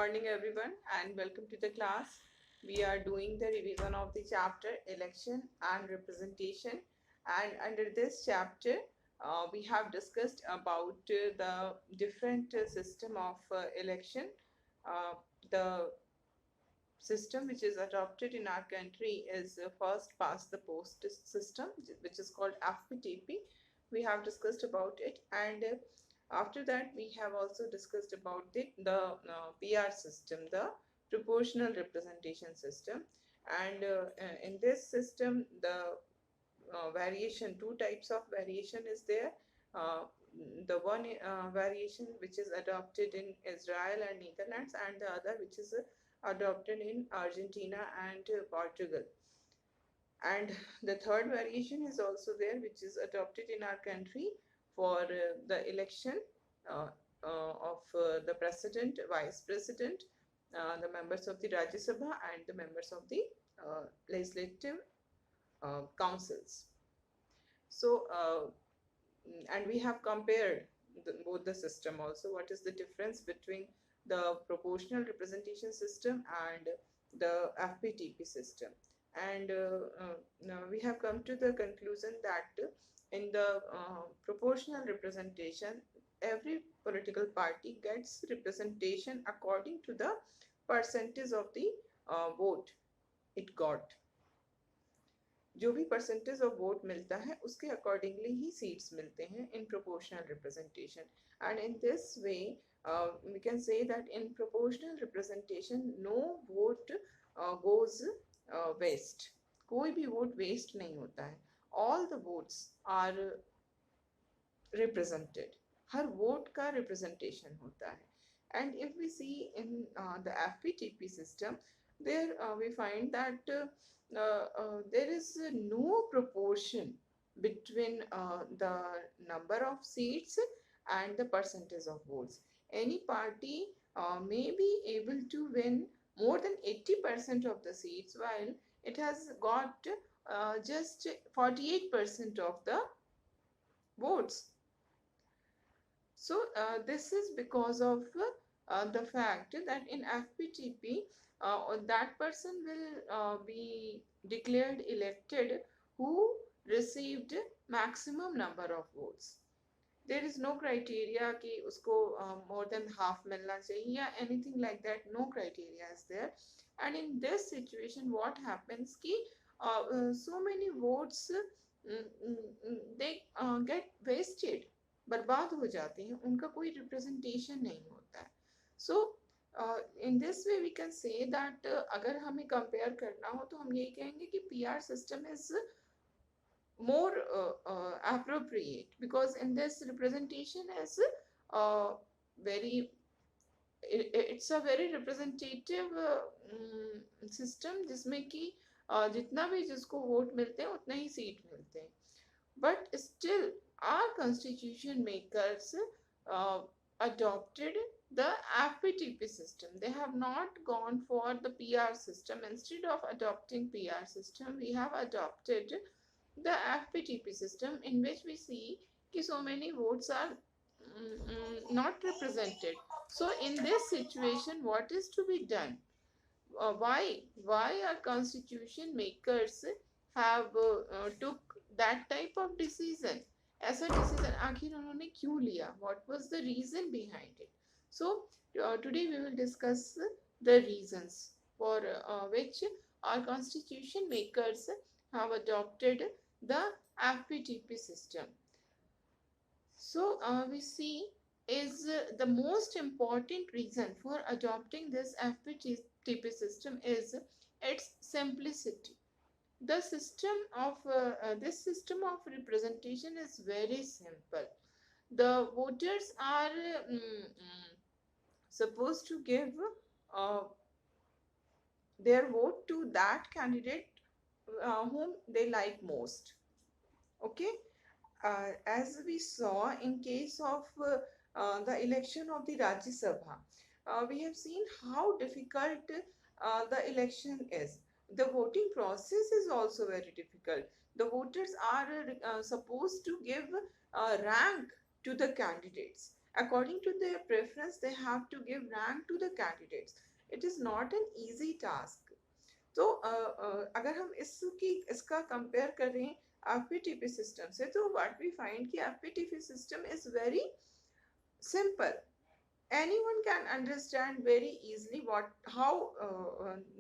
morning everyone and welcome to the class. We are doing the revision of the chapter election and representation, and under this chapter we have discussed about the different system of election. The system which is adopted in our country is first past the post system, which is called FPTP. We have discussed about it, and after that we have also discussed about the PR system, the proportional representation system. And in this system, the variation, two types of variation is there. uh, the one variation which is adopted in Israel and Netherlands, and the other which is adopted in Argentina and Portugal. And the third variation is also there, which is adopted in our country for the election uh, of the president, vice president, the members of the Rajya Sabha, and the members of the legislative councils. So, and we have compared both the system also. What is the difference between the proportional representation system and the FPTP system? And now we have come to the conclusion that in the proportional representation, every political party gets representation according to the percentage of the vote it got. जो भी percentage of vote मिलता है उसके accordingly ही seats मिलते हैं in proportional representation. And in this way we can say that in proportional representation no vote goes waste. कोई भी vote waste नहीं होता है. all the votes are represented. Her vote का रिप्रेजेंटेशन होता है. And if we see in the FPTP system, there we find that there is no proportion between the number of seats and the percentage of votes. Any party may be able to win more than 80% of the seats, while it has got just 48% of the votes. So this is because of the fact that in FPTP, that person will be declared elected who received maximum number of votes. There is no criteria कि उसको more than half मिलना चाहिए या anything like that. No criteria is there. And in this situation, what happens कि so many votes they get wasted, बर्बाद हो जाते हैं, उनका कोई रिप्रेजेंटेशन नहीं होता है. So in this way we can say that अगर हमें कंपेयर करना हो तो हम यही कहेंगे कि PR system is more appropriate, because in this representation is very it's a very representative system जिसमें कि जितना भी जिसको वोट मिलते हैं उतना ही सीट मिलते हैं. But still our constitution makers adopted the FPTP system. They have not gone for the PR system. Instead of adopting PR system, we have adopted the FPTP system, in which we see कि so many votes are not represented. So in this situation, what is to be done? Why our constitution makers have took that type of decision? ऐसा decision आखिर उन्होंने क्यों लिया? What was the reason behind it? So today we will discuss the reasons for which our constitution makers have adopted the FPTP system. So we see is the most important reason for adopting this FPTP system is its simplicity. The system of this system of representation is very simple. The voters are supposed to give their vote to that candidate whom they like most. Okay, as we saw in case of the election of the Rajya Sabha, we have seen how difficult the election is. The voting process is also very difficult. The voters are supposed to give rank to the candidates, According to their preference, they have to give rank to the candidates. It is not an easy task. तो अगर हम इसका compare करें FPTP system से, तो what we find कि FPTP system is very simple. Anyone can understand very easily what how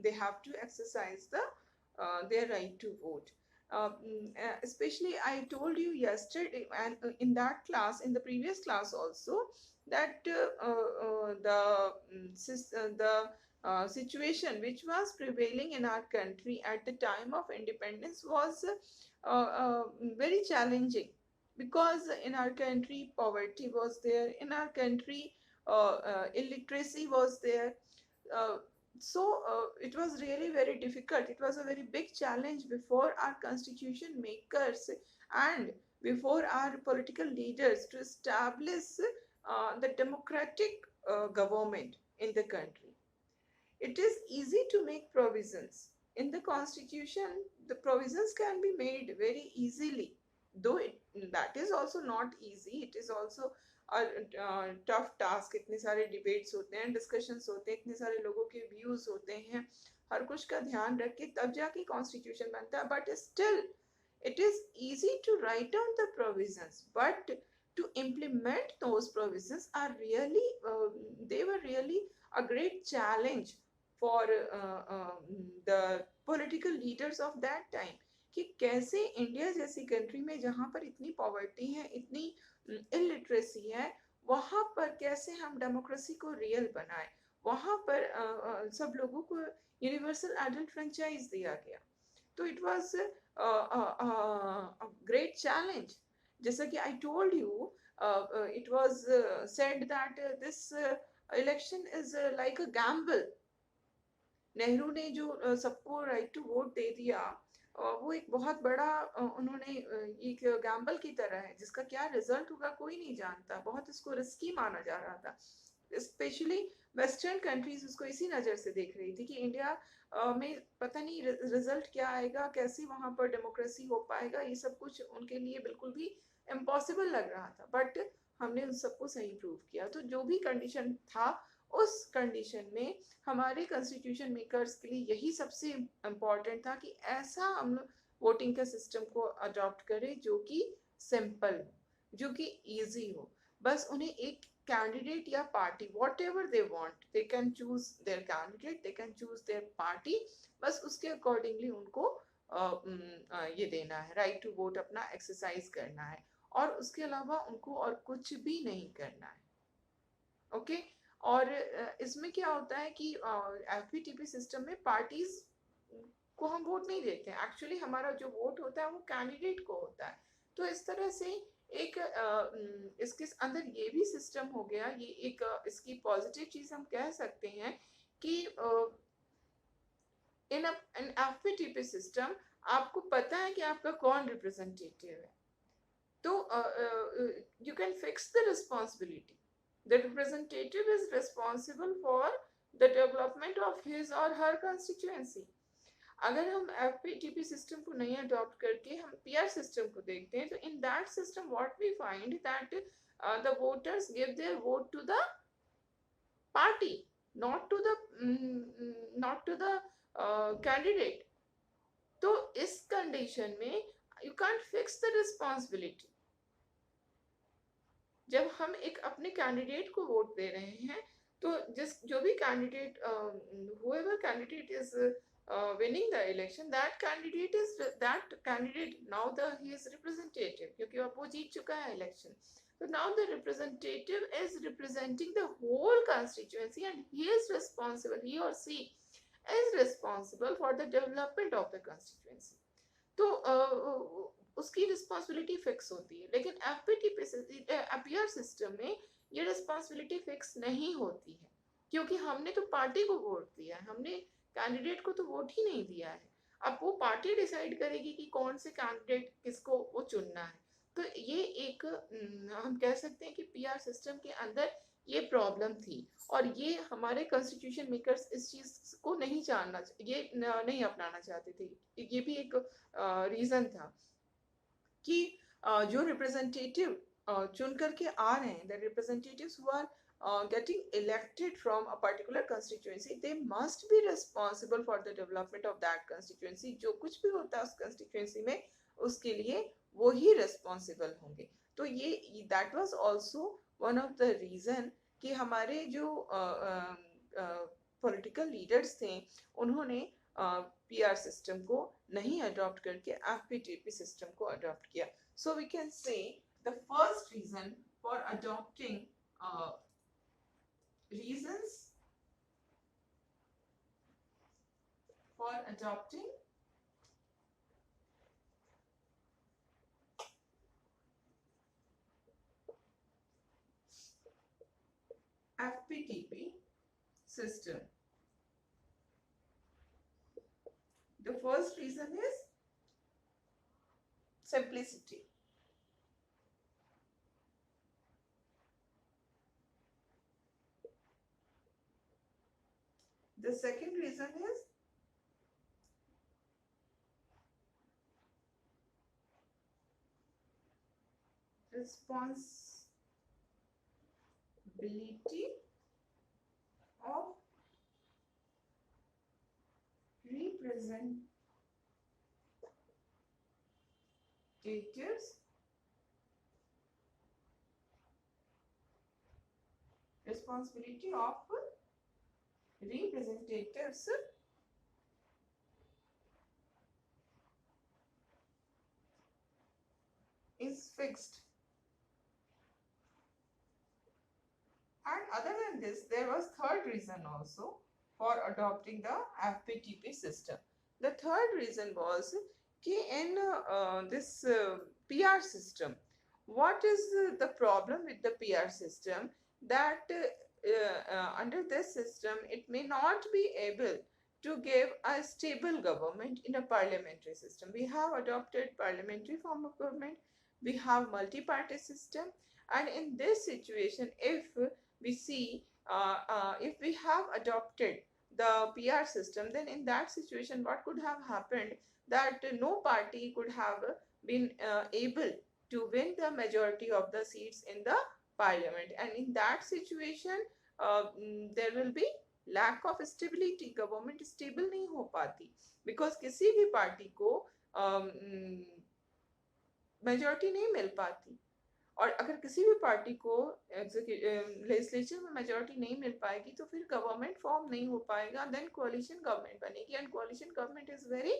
they have to exercise their right to vote. Especially, I told you yesterday and in that class, in the previous class also, that the situation which was prevailing in our country at the time of independence was very challenging, because in our country poverty was there, in our country illiteracy was there. uh, it was really very difficult. It was a very big challenge before our constitution makers and before our political leaders to establish the democratic government in the country. It is easy to make provisions in the constitution. The provisions can be made very easily, though that is also not easy. It is also a tough task. इतने सारे debates होते हैं, discussions होते हैं, इतने सारे लोगों के views होते हैं, हर कुछ का ध्यान रख के तब जाके constitution बनता है. But still it is easy to write down the provisions, but to implement those provisions are really they were really a great challenge for the political leaders of that time. कि कैसे India जैसी country में जहाँ पर इतनी poverty है, इतनी illiteracy है, वहाँ पर कैसे हम डेमोक्रेसी को रियल बनाए. वहाँ पर सब लोगों को यूनिवर्सल एडल्ट फ्रेंचाइज दिया गया. तो it was a great challenge. जैसा कि I told you, it was said that this election is like a gamble. Nehru ने जो सबको राइट टू वोट दे दिया, वो एक बहुत बड़ा उन्होंने एक गैम्बल की तरह है, जिसका क्या रिजल्ट होगा कोई नहीं जानता. बहुत इसको रिस्की माना जा रहा था. स्पेशली वेस्टर्न कंट्रीज उसको इसी नज़र से देख रही थी कि इंडिया में पता नहीं रिजल्ट क्या आएगा, कैसे वहाँ पर डेमोक्रेसी हो पाएगा. ये सब कुछ उनके लिए बिल्कुल भी इम्पॉसिबल लग रहा था. बट हमने उन सबको सही प्रूव किया. तो जो भी कंडीशन था, उस कंडीशन में हमारे कॉन्स्टिट्यूशन मेकर्स के लिए यही सबसे इम्पोर्टेंट था कि ऐसा हम लोग वोटिंग का सिस्टम को अडॉप्ट करें जो कि सिंपल हो, जो कि इजी हो. बस उन्हें एक कैंडिडेट या party, what ever they want, they can choose there candidate, they can choose there party. बस उसके अकॉर्डिंगली उनको ये देना है, राइट टू वोट अपना एक्सरसाइज करना है, और उसके अलावा उनको और कुछ भी नहीं करना है. ओके. और इसमें क्या होता है कि एफपीटीपी सिस्टम में पार्टीज को हम वोट नहीं देते हैं. एक्चुअली हमारा जो वोट होता है वो कैंडिडेट को होता है. तो इस तरह से एक इसके अंदर ये भी सिस्टम हो गया. ये एक इसकी पॉजिटिव चीज हम कह सकते हैं कि इन एन एफपीटीपी सिस्टम आपको पता है कि आपका कौन रिप्रेजेंटेटिव है. तो you can fix the responsibility. The representative is responsible for the development of his or her constituency. अगर हम FPTP सिस्टम को नहीं अडॉप्ट करके हम PR सिस्टम को देखते हैं, तो in that system what we find that the voters give their vote to the party, not to the candidate. तो इस कंडीशन में you can't fix the responsibility. जब हम एक अपने कैंडिडेट को वोट दे रहे हैं, तो जो भी candidate whoever candidate is winning the election, that candidate now he is representative, क्योंकि अब वो जीत चुका है election. So now the representative is representing the whole constituency, and he or she is responsible for the development of the constituency. तो उसकी responsibility fix होती है. लेकिन एफपीआर सिस्टम में ये रिस्पॉन्सिबिलिटी फिक्स नहीं होती है, क्योंकि हमने तो पार्टी को वोट दिया है, हमने कैंडिडेट को तो वोट ही नहीं दिया है. अब वो पार्टी डिसाइड करेगी कि कौन से कैंडिडेट किसको वो चुनना है. तो ये एक हम कह सकते हैं कि पीआर सिस्टम के अंदर ये प्रॉब्लम थी, और ये हमारे कॉन्स्टिट्यूशन मेकर्स इस चीज को नहीं नहीं अपनाना चाहते थे. ये भी एक रीजन था कि जो रिप्रेजेंटेटिव चुन करके आ रहे हैं, the representatives who are getting elected from a particular constituency, they must be responsible for the development of that constituency. जो कुछ भी होता है उस constituency में, उसके लिए वो ही responsible होंगे. तो ये that was also one of the reason कि हमारे जो political leaders थे, उन्होंने PR system को नहीं adopt करके FPTP system को adopt किया. So we can say the first reason for adopting reasons for adopting FPTP system. The first reason is simplicity. The second reason is responsibility of representatives is fixed. And other than this, there was third reason also for adopting the FPTP system. The third reason was कि in this PR system, what is the problem with the PR system? That under this system, it may not be able to give a stable government in a parliamentary system. We have adopted parliamentary form of government. We have multi-party system. And in this situation, if we see, if we have adopted the PR system, then in that situation, what could have happened? That no party could have been able to win the majority of the seats in the parliament. And in that situation, there will be lack of stability. Government stable नहीं हो पाती because किसी भी party को majority नहीं मिल पाती. और अगर किसी भी पार्टी को लेजिस्लेचर में मेजोरिटी नहीं मिल पाएगी तो फिर गवर्नमेंट फॉर्म नहीं हो पाएगा. देन कोalition गवर्नमेंट बनेगी and कोalition government is very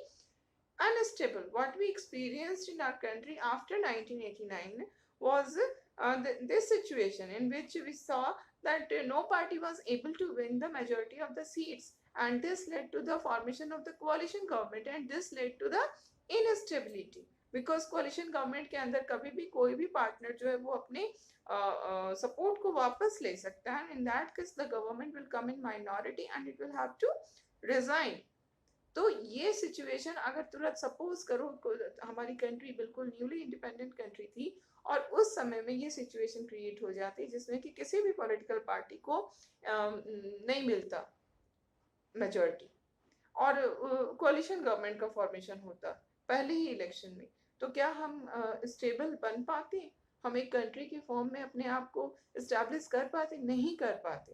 unstable. What we experienced in our country after 1989 was this situation in which we saw that no party was able to win the majority of the seats, and this led to the formation of the coalition government, and this led to the instability. Because कोalition government के अंदर कभी भी कोई भी partner जो है वो अपने सपोर्ट को वापस ले सकता है. In that case the government will come in minority and it will have to resign. तो ये सिचुएशन अगर तुरंत सपोज करो, हमारी कंट्री बिल्कुल न्यूली इंडिपेंडेंट कंट्री थी और उस समय में ये सिचुएशन क्रिएट हो जाती जिसमें कि किसी भी पॉलिटिकल पार्टी को नहीं मिलता मेजॉरिटी और कोalition गवर्नमेंट का फॉर्मेशन होता पहले ही इलेक्शन में, तो क्या हम स्टेबल बन पाते? हम एक कंट्री के फॉर्म में अपने आप को एस्टैब्लिश कर पाते? नहीं कर पाते.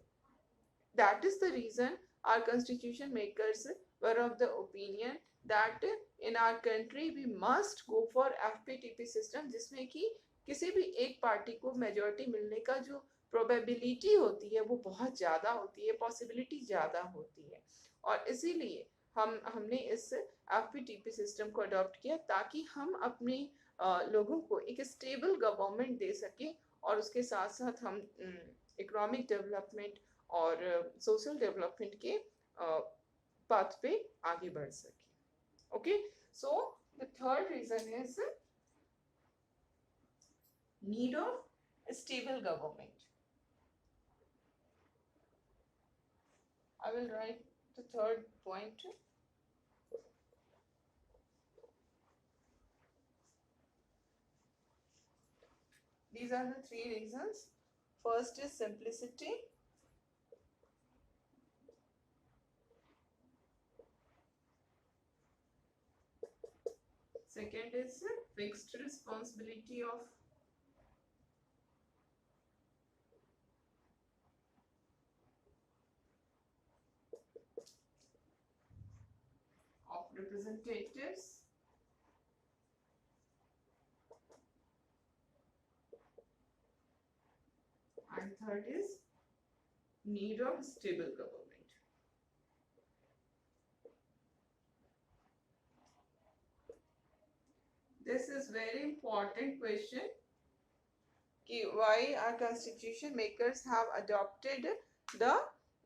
That is the reason our constitution makers were of the opinion that in our country we must go for FPTP system, जिसमें कि किसी भी एक पार्टी को मेजॉरिटी मिलने का जो प्रोबेबिलिटी होती है वो बहुत ज़्यादा होती है, पॉसिबिलिटी ज़्यादा होती है. और इसीलिए हमने इस एफपीटीपी सिस्टम को अडॉप्ट किया ताकि हम अपने लोगों को एक स्टेबल गवर्नमेंट दे सके और उसके साथ साथ हम इकोनॉमिक डेवलपमेंट और सोशल डेवलपमेंट के पाथ पे आगे बढ़ सके. Okay, so the third reason is need of stable government. I will write the third point. These are the three reasons. First is simplicity. Second is fixed responsibility of representatives and third is need of stable government. This is very important question कि why our constitution makers have adopted the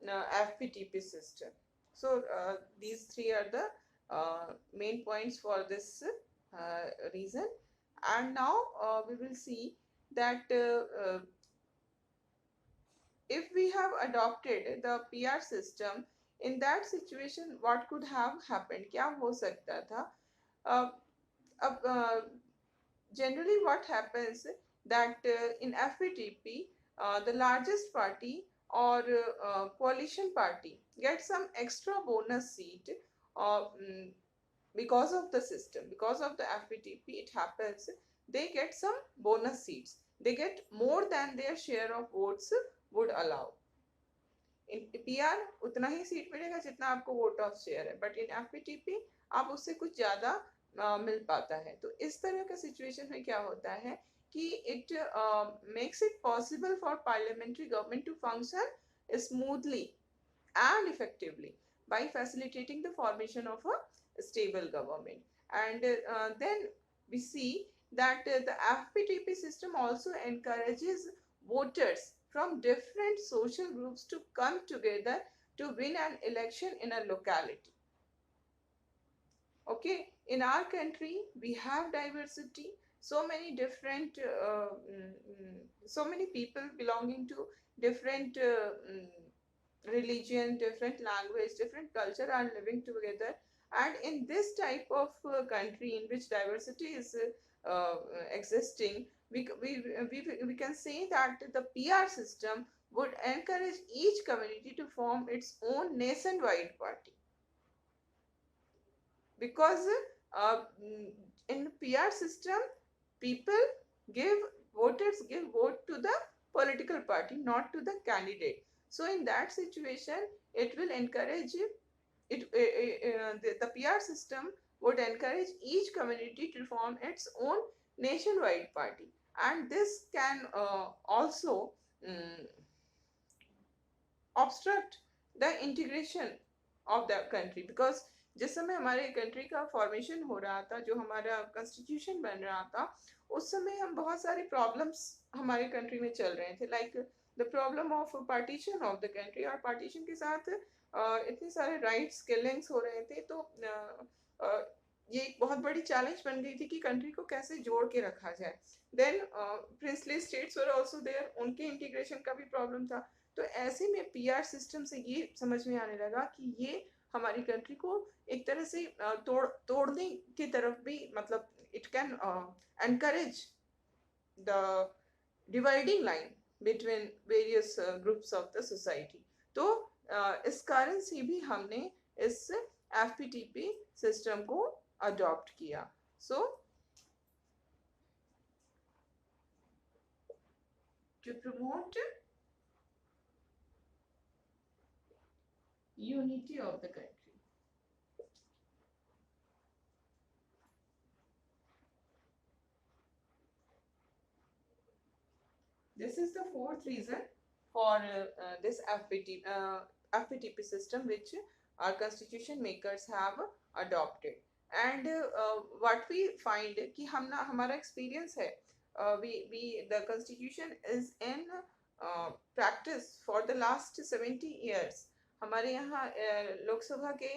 FPTP system. So these three are the main points for this reason. And now we will see that if we have adopted the PR system, in that situation what could have happened, क्या हो सकता था? अब generally what happens that in FPTP the largest party or coalition party gets some extra bonus seat because of the system, because of the FPTP. It happens they get some bonus seats, they get more than their share of votes would allow. In PR उतना ही seat मिलेगा जितना आपको vote of share है, but in FPTP आप उससे कुछ ज्यादा मिल पाता है. तो इस तरह का सिचुएशन में क्या होता है कि it makes it possible for parliamentary government to function smoothly and effectively by facilitating the formation of a stable government. And then we see that the FPTP system also encourages voters from different social groups to come together to win an election in a locality. Okay, in our country we have diversity, so many different so many people belonging to different religion, different language, different culture are living together. And in this type of country in which diversity is existing, we can say that the PR system would encourage each community to form its own nationwide party, because in PR system people voters give vote to the political party, not to the candidate. So in that situation it will encourage the PR system would encourage each community to form its own nationwide party. And this can also obstruct the integration of the country, because जिस समय हमारे country का formation हो रहा था, जो हमारा constitution बन रहा था, उस समय हम बहुत सारे प्रॉब्लम्स हमारे कंट्री में चल रहे थे, like the problem of partition of the country. और पार्टीशन के साथ इतने सारे राइट्स किलिंग्स हो रहे थे. तो ये एक बहुत बड़ी चैलेंज बन गई थी कि कंट्री को कैसे जोड़ के रखा जाए. Then princely states were also there, उनके इंटीग्रेशन का भी प्रॉब्लम था. तो ऐसे में PR सिस्टम से ये समझ में आने लगा कि ये हमारी कंट्री को एक तरह से तोड़ने की तरफ भी, मतलब it can encourage the dividing line between various groups of the society. तो इस कारण से भी हमने इस FPTP सिस्टम को अडॉप्ट किया. So to promote unity of the country. This is the fourth reason for this FPTP system which our constitution makers have adopted. And what we find कि हमारा experience है, the constitution is in practice for the last 70 years. हमारे यहाँ लोकसभा के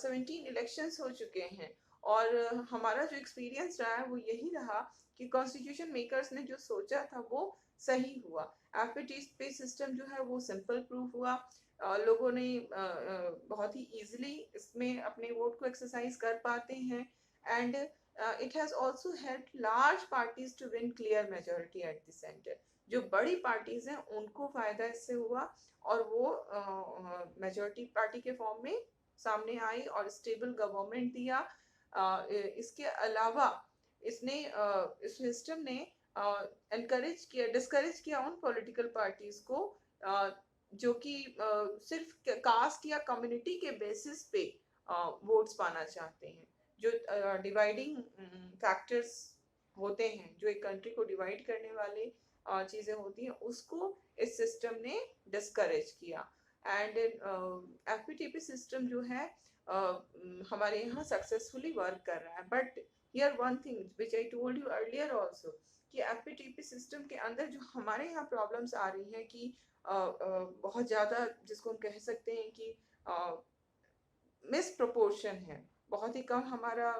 17 elections हो चुके हैं, और हमारा जो एक्सपीरियंस रहा है वो यही रहा कि कॉन्स्टिट्यूशन मेकर्स ने जो सोचा था वो सही हुआ. FPTP सिस्टम जो है वो सिंपल प्रूफ हुआ. लोगों ने बहुत ही इजीली इसमें अपने वोट को एक्सरसाइज कर पाते हैं. And it has also helped large parties to win clear majority at the centre. जो बड़ी पार्टीज हैं उनको फायदा इससे हुआ, और वो मेजॉरिटी पार्टी के फॉर्म में सामने आई और स्टेबल गवर्नमेंट दिया. इसके अलावा इसने इस सिस्टम ने डिस्करेज किया उन पॉलिटिकल पार्टीज को जो कि सिर्फ कास्ट या कम्युनिटी के बेसिस पे वोट्स पाना चाहते हैं। जो डिवाइडिंग फैक्टर्स होते हैं, जो एक कंट्री को डिवाइड करने वाले चीज़ें होती हैं, उसको इस सिस्टम ने डिस्करेज किया। एंड एफपीटीपी सिस्टम जो है हमारे यहाँ सक्सेसफुली वर्क कर रहा है। But here one thing which I told you earlier also, कि एफपीटीपी सिस्टम के अंदर जो हमारे यहाँ प्रॉब्लम्स आ रही हैं कि बहुत ज़्यादा, जिसको हम कह सकते हैं कि मिस प्रोपोर्शन है। बहुत ही कम हमारा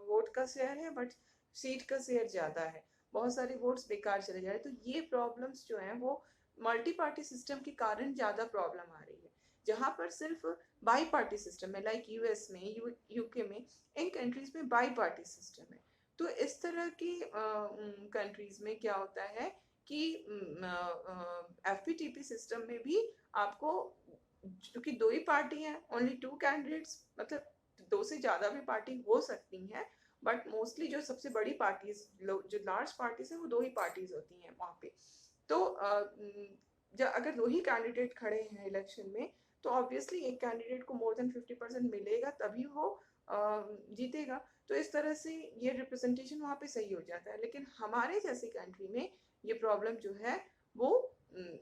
वोट का शेयर है, बट सीट का शेयर ज़्यादा है। बहुत सारे वोट्स बेकार चले जा रहे हैं। तो ये प्रॉब्लम्स जो हैं वो मल्टी पार्टी सिस्टम के कारण ज़्यादा प्रॉब्लम आ रही है। जहाँ पर सिर्फ बाई पार्टी सिस्टम है, लाइक यूएस में, यूके में, इन कंट्रीज में बाई पार्टी सिस्टम है। तो इस तरह की कंट्रीज में क्या होता है कि एफपीटीपी सिस्टम में भी आपको, क्योंकि दो ही पार्टी हैं, ओनली टू कैंडिडेट्स, मतलब दो से ज्यादा भी पार्टी हो सकती हैं, बट मोस्टली जो सबसे बड़ी पार्टीज, जो लार्ज पार्टीज हैं, वो दो ही पार्टीज होती हैं वहाँ पे। तो अगर दो ही कैंडिडेट खड़े हैं इलेक्शन में, तो ऑब्वियसली एक कैंडिडेट को मोर देन 50% मिलेगा, तभी वो जीतेगा। तो इस तरह से ये रिप्रेजेंटेशन वहाँ पे सही हो जाता है। लेकिन हमारे जैसी कंट्री में ये प्रॉब्लम जो है वो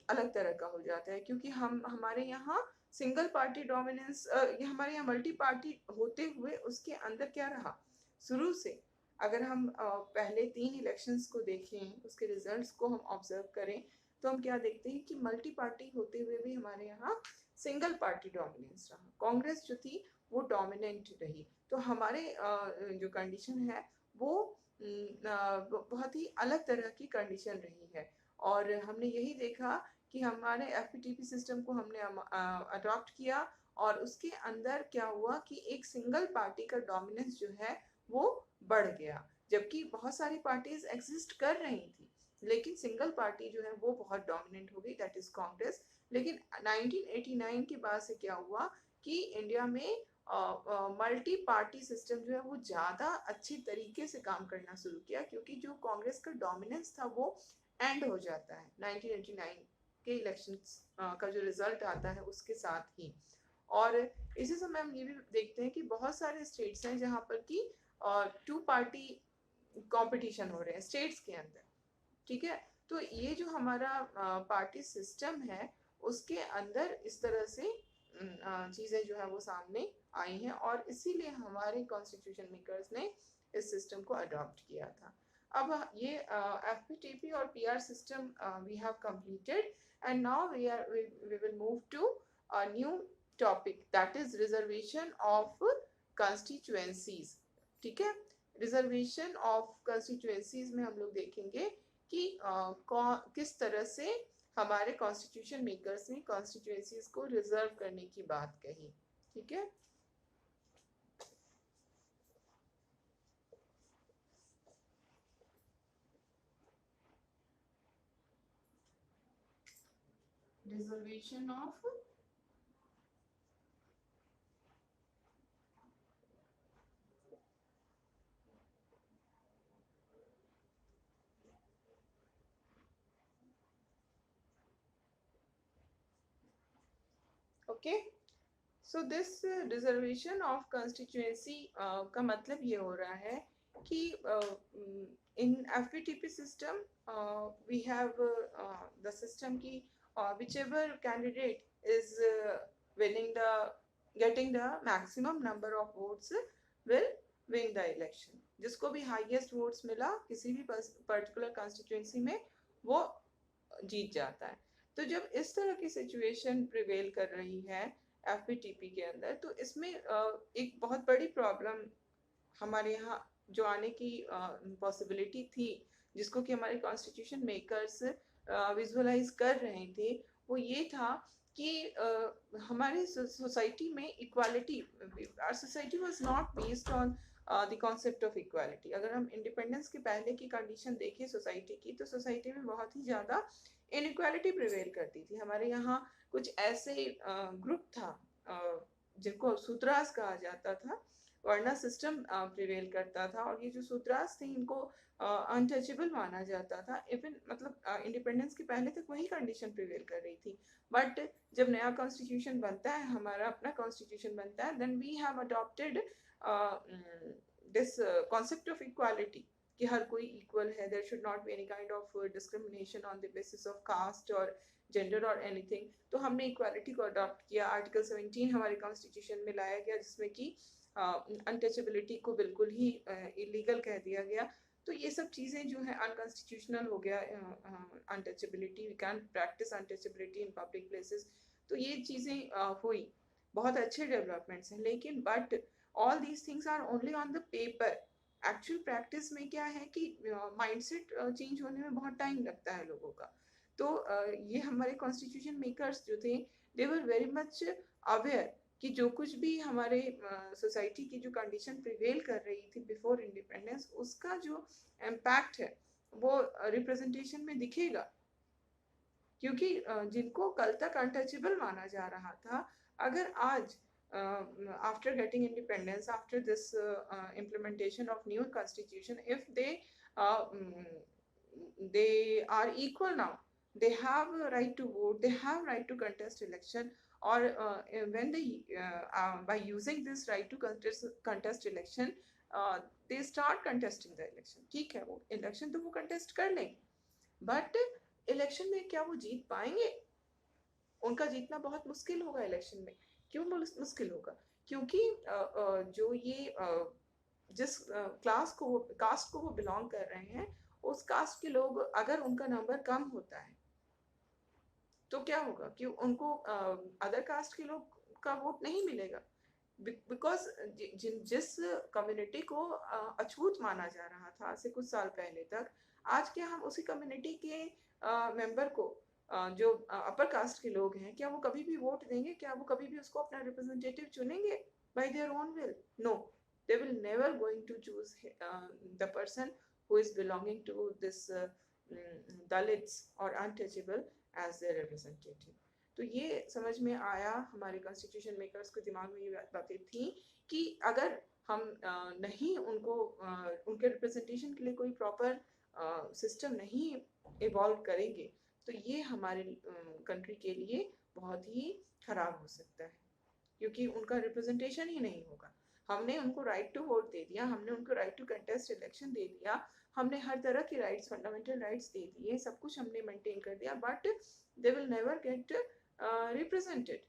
अलग तरह का हो जाता है, क्योंकि हमारे यहाँ सिंगल पार्टी डोमिनेंस, ये हमारे यहाँ मल्टी पार्टी होते हुए उसके अंदर क्या रहा शुरू से। अगर हम पहले 3 इलेक्शंस को देखें, उसके रिजल्ट्स को हम ऑब्जर्व करें, तो हम क्या देखते हैं कि मल्टी पार्टी होते हुए भी हमारे यहाँ सिंगल पार्टी डोमिनेंस रहा। कांग्रेस जो थी वो डोमिनेंट रही। तो हमारे जो कंडीशन है वो बहुत ही अलग तरह की कंडीशन रही है। और हमने यही देखा कि हमारे एफपीटीपी सिस्टम को हमने अडॉप्ट किया, और उसके अंदर क्या हुआ कि एक सिंगल पार्टी का डोमिनेंस जो है वो बढ़ गया। जबकि बहुत सारी पार्टीज एग्जिस्ट कर रही थी, लेकिन सिंगल पार्टी जो है वो बहुत डोमिनेंट हो गई, दैट इज कांग्रेस। लेकिन 1989 के बाद से क्या हुआ कि इंडिया में मल्टी पार्टी सिस्टम जो है वो ज़्यादा अच्छी तरीके से काम करना शुरू किया, क्योंकि जो कांग्रेस का डोमिनेंस था वो एंड हो जाता है 1989 के इलेक्शंस का जो रिजल्ट आता है उसके साथ ही। और इसी समय हम ये भी देखते हैं कि बहुत सारे स्टेट्स हैं जहाँ पर कि 2 पार्टी कंपटीशन हो रहे हैं स्टेट्स के अंदर, ठीक है। तो ये जो हमारा पार्टी सिस्टम है उसके अंदर इस तरह से चीज़ें जो है वो सामने आई हैं, और इसीलिए हमारे कॉन्स्टिट्यूशन मेकर्स ने इस सिस्टम को अडॉप्ट किया था। अब ये एफपीटीपी और PR system we have completed, and now we will move to a new topic, that is reservation of constituencies. ठीक है, रिजर्वेशन ऑफ कंस्टिट्यूएंसीज में हम लोग देखेंगे कि किस तरह से हमारे कॉन्स्टिट्यूशन मेकर्स ने कॉन्स्टिट्यूएंसीज को रिजर्व करने की बात कही। ठीक है, reservation of okay. So this reservation of constituency का मतलब ये हो रहा है कि in FPTP system we have the system की whichever candidate is winning the getting the maximum number of votes will win the election। जिसको भी हाईएस्ट वोट्स मिला किसी भी पर्टिकुलर कॉन्स्टिट्यूएंसी में वो जीत जाता है। तो जब इस तरह की सिचुएशन प्रिवेल कर रही है एफपीटीपी के अंदर, तो इसमें एक बहुत बड़ी प्रॉब्लम हमारे यहाँ जो आने की पॉसिबिलिटी थी, जिसको कि हमारे कॉन्स्टिट्यूशन मेकर्स विजुअलाइज कर रहे थे, वो ये था कि हमारे सोसाइटी में equality, our society was not based on the concept of equality. अगर हम इंडिपेंडेंस के पहले की कंडीशन देखें सोसाइटी की, तो सोसाइटी में बहुत ही ज़्यादा इनइक्वालिटी प्रिवेल करती थी। हमारे यहाँ कुछ ऐसे ग्रुप था जिनको सूत्रास कहा जाता था, वर्ना सिस्टम प्रिवेल करता था, और ये जो शूद्रास थे इनको अनटचेबल माना जाता था। इवन मतलब इंडिपेंडेंस के पहले तक वही कंडीशन प्रिवेल कर रही थी। बट जब नया कॉन्स्टिट्यूशन बनता है, हमारा अपना कॉन्स्टिट्यूशन बनता है, then we have adopted this concept of equality कि हर कोई इक्वल है, there should not be any kind of discrimination on the basis of caste और जेंडर और एनीथिंग। तो हमने इक्वालिटी को अडॉप्ट किया। आर्टिकल 17 हमारे कॉन्स्टिट्यूशन में लाया गया, जिसमें कि अनटचेबिलिटी को बिल्कुल ही इलीगल कह दिया गया। तो ये सब चीज़ें जो है अनकॉन्स्टिट्यूशनल हो गया। Untouchability, we can practise untouchability in public places. तो ये चीज़ें हुई, बहुत अच्छे डेवलपमेंट्स हैं। लेकिन but all these things are only on the paper. Actual practice में क्या है कि माइंडसेट चेंज होने में बहुत टाइम लगता है लोगों का। तो ये हमारे कॉन्स्टिट्यूशन मेकर्स जो थे, दे वर वेरी मच अवेयर कि जो कुछ भी हमारे सोसाइटी की जो कंडीशन प्रिवेल कर रही थी बिफोर इंडिपेंडेंस, उसका जो इम्पैक्ट है वो रिप्रेजेंटेशन में दिखेगा। क्योंकि जिनको कल तक अनटचेबल माना जा रहा था, अगर आज after getting independence, after this implementation of new constitution, if they are equal now, they have a right to vote, they have right to contest election, or when they by using this right to contest election, they start contesting the election. ठीक है, वो election तो वो contest कर लेंगे, but election में क्या वो जीत पाएंगे? उनका जीतना बहुत मुश्किल होगा इलेक्शन में। क्यों मुश्किल होगा? क्योंकि जो ये जिस क्लास को वो कास्ट को वो बिलोंग कर रहे हैं, उस कास्ट के लोग अगर उनका नंबर कम होता है तो क्या होगा कि उनको अदर कास्ट के लोग का वोट नहीं मिलेगा। बिकॉज जिस कम्युनिटी को अछूत माना जा रहा था आज से कुछ साल पहले तक, आज क्या हम उसी कम्युनिटी के मेंबर को जो अपर कास्ट के लोग हैं, क्या वो कभी भी वोट देंगे? क्या वो कभी भी उसको अपना रिप्रेजेंटेटिव चुनेंगे by their own will? No, they will never going to choose the person who is belonging to this Dalits और अनटचेबल एज देयर रिप्रेजेंटेटिव। तो ये समझ में आया, हमारे कॉन्स्टिट्यूशन मेकर्स के दिमाग में ये बातें थी कि अगर हम नहीं उनको उनके रिप्रेजेंटेशन के लिए कोई प्रॉपर सिस्टम नहीं इवॉल्व करेंगे, तो ये हमारे कंट्री के लिए बहुत ही खराब हो सकता है, क्योंकि उनका रिप्रेजेंटेशन ही नहीं होगा। हमने उनको राइट टू वोट दे दिया, हमने उनको right to contest election they दिया, हमने हर तरह की राइट्स, फंडामेंटल राइट्स दे दिए, सब कुछ हमने मेंटेन कर दिया, but they will never get represented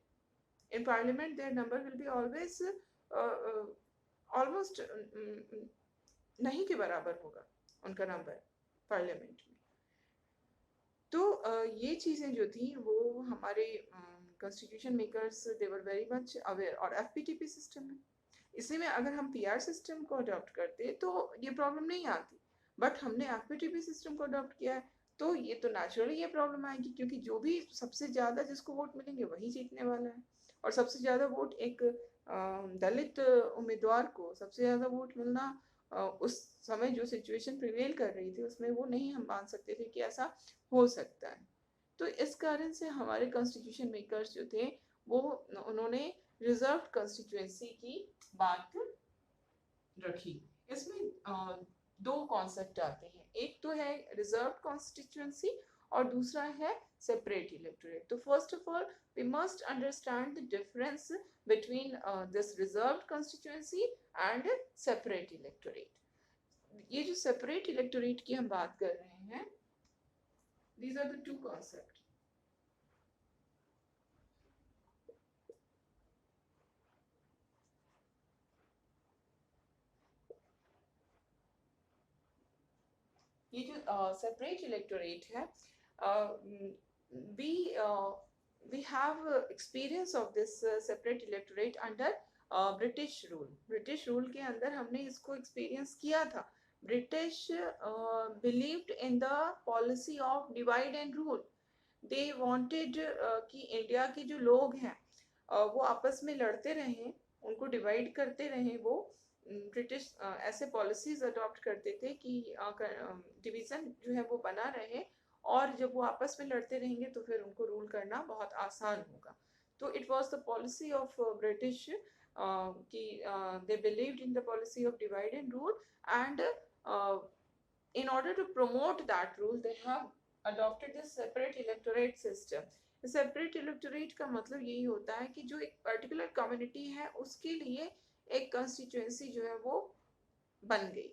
in parliament. Their number will be always almost नहीं के बराबर होगा उनका नंबर पार्लियामेंट में। तो ये चीज़ें जो थी वो हमारे constitution makers they were very much aware. और एफपीटीपी सिस्टम में, इसी में अगर हम पीआर सिस्टम को अडॉप्ट करते तो ये प्रॉब्लम नहीं आती, बट हमने एफपीटीपी सिस्टम को अडॉप्ट किया है, तो ये तो नेचुरली ये प्रॉब्लम आएगी, क्योंकि जो भी सबसे ज़्यादा जिसको वोट मिलेंगे वही जीतने वाला है। और सबसे ज़्यादा वोट एक दलित उम्मीदवार को सबसे ज़्यादा वोट मिलना उस समय जो सिचुएशन प्रिवेल कर रही थी उसमें वो नहीं हम मान सकते थे कि ऐसा हो सकता है। तो इस कारण से हमारे कॉन्स्टिट्यूशन मेकर्स जो थे वो उन्होंने रिजर्व कॉन्स्टिट्यूएंसी की बात रखी। इसमें दो कॉन्सेप्ट आते हैं, एक तो है रिजर्व कॉन्स्टिट्यूएंसी और दूसरा है सेपरेट इलेक्टोरेट। तो first of all we must understand the difference between this reserved constituency and separate electorate. ये जो सेपरेट इलेक्टोरेट की हम बात कर रहे हैं, these are the two concepts. ये जो सेपरेट इलेक्टोरेट है, we have experience of this separate electorate under British rule. British rule के अंदर हमने इसको एक्सपीरियंस किया था। British believed in the policy of divide and rule. They wanted कि इंडिया के जो लोग हैं वो आपस में लड़ते रहें, उनको डिवाइड करते रहें। वो ब्रिटिश ऐसे पॉलिसीज अडॉप्ट करते थे कि डिवीज़न जो है वो बना रहे, और जब वो आपस में लड़ते रहेंगे तो फिर उनको रूल करना बहुत आसान होगा। तो it was the policy of British कि they believed in the policy of divide and rule, and in order to promote that rule they have adopted this separate electorate system. Separate electorate का मतलब यही होता है कि जो एक particular community है उसके लिए एक कंस्टिट्यूएंसी जो है वो बन गई।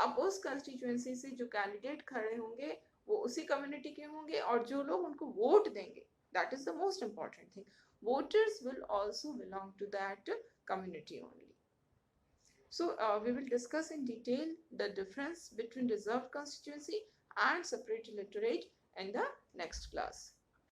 अब उस कंस्टिट्यूएंसी से जो कैंडिडेट खड़े होंगे वो उसी कम्युनिटी के होंगे, और जो लोग उनको वोट देंगे, that is the most important thing, voters will also belong to that community only. So we will discuss in detail the difference between reserved constituency and separate electorate in the next class.